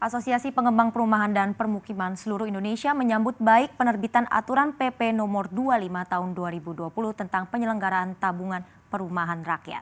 Asosiasi Pengembang Perumahan dan Permukiman seluruh Indonesia menyambut baik penerbitan aturan PP nomor 25 tahun 2020 tentang penyelenggaraan tabungan perumahan rakyat.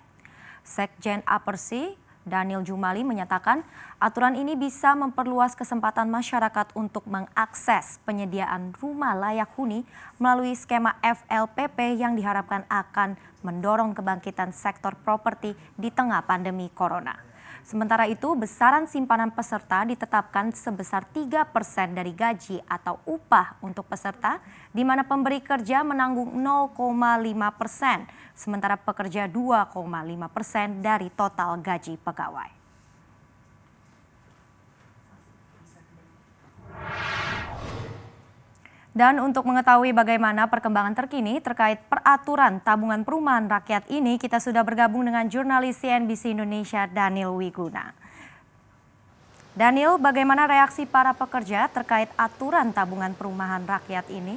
Sekjen Apersi, Daniel Jumali menyatakan aturan ini bisa memperluas kesempatan masyarakat untuk mengakses penyediaan rumah layak huni melalui skema FLPP yang diharapkan akan mendorong kebangkitan sektor properti di tengah pandemi corona. Sementara itu, besaran simpanan peserta ditetapkan sebesar 3% dari gaji atau upah untuk peserta, di mana pemberi kerja menanggung 0,5%, sementara pekerja 2,5% dari total gaji pegawai. Dan untuk mengetahui bagaimana perkembangan terkini terkait peraturan tabungan perumahan rakyat ini, kita sudah bergabung dengan jurnalis CNBC Indonesia Daniel Wiguna. Daniel, bagaimana reaksi para pekerja terkait aturan tabungan perumahan rakyat ini?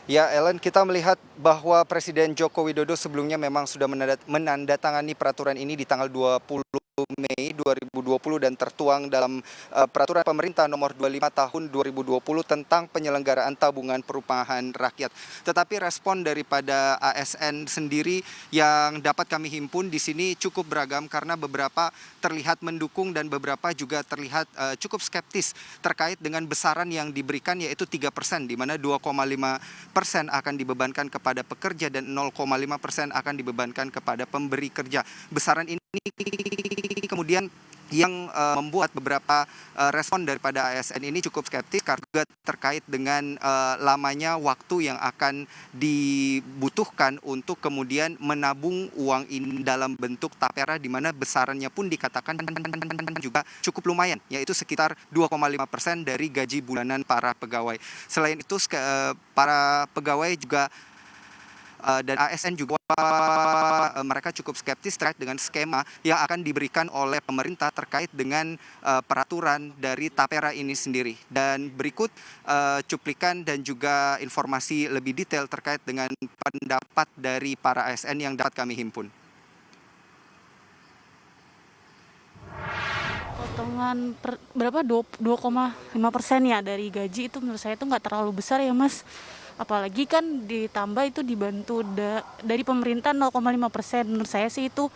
Ya, Ellen, kita melihat bahwa Presiden Joko Widodo sebelumnya memang sudah menandatangani peraturan ini di tanggal 20 Mei 2020 dan tertuang dalam peraturan pemerintah nomor 25 tahun 2020 tentang penyelenggaraan tabungan perumahan rakyat. Tetapi respon daripada ASN sendiri yang dapat kami himpun di sini cukup beragam karena beberapa terlihat mendukung dan beberapa juga terlihat cukup skeptis terkait dengan besaran yang diberikan, yaitu 3%, di mana 2,5% akan dibebankan kepada pekerja dan 0,5% akan dibebankan kepada pemberi kerja. Besaran ini kemudian yang membuat beberapa respon daripada ASN ini cukup skeptis karena terkait dengan lamanya waktu yang akan dibutuhkan untuk kemudian menabung uang ini dalam bentuk tapera, di mana besarannya pun dikatakan juga cukup lumayan, yaitu sekitar 2,5% dari gaji bulanan para pegawai. Selain itu para pegawai juga dan ASN juga mereka cukup skeptis terkait dengan skema yang akan diberikan oleh pemerintah terkait dengan peraturan dari tapera ini sendiri. Dan berikut cuplikan dan juga informasi lebih detail terkait dengan pendapat dari para ASN yang dapat kami himpun. Potongan berapa 2,5% ya dari gaji, itu menurut saya itu nggak terlalu besar ya Mas. Apalagi kan ditambah itu dibantu dari pemerintah 0,5%. Menurut saya sih itu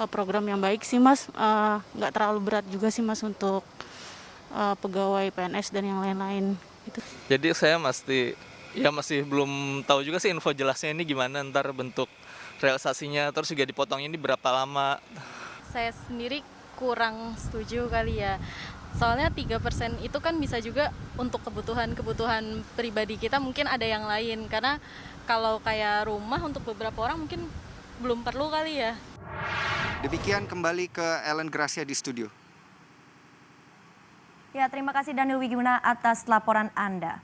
program yang baik sih Mas. Nggak terlalu berat juga sih Mas untuk pegawai PNS dan yang lain-lain. Gitu. Jadi saya masih belum tahu juga sih info jelasnya ini gimana ntar bentuk realisasinya, terus juga dipotong ini berapa lama. Saya sendiri kurang setuju kali ya. Soalnya 3% itu kan bisa juga untuk kebutuhan pribadi kita, mungkin ada yang lain. Karena kalau kayak rumah untuk beberapa orang mungkin belum perlu kali ya. Demikian kembali ke Ellen Gracia di studio. Ya, terima kasih Daniel Wiguna atas laporan Anda.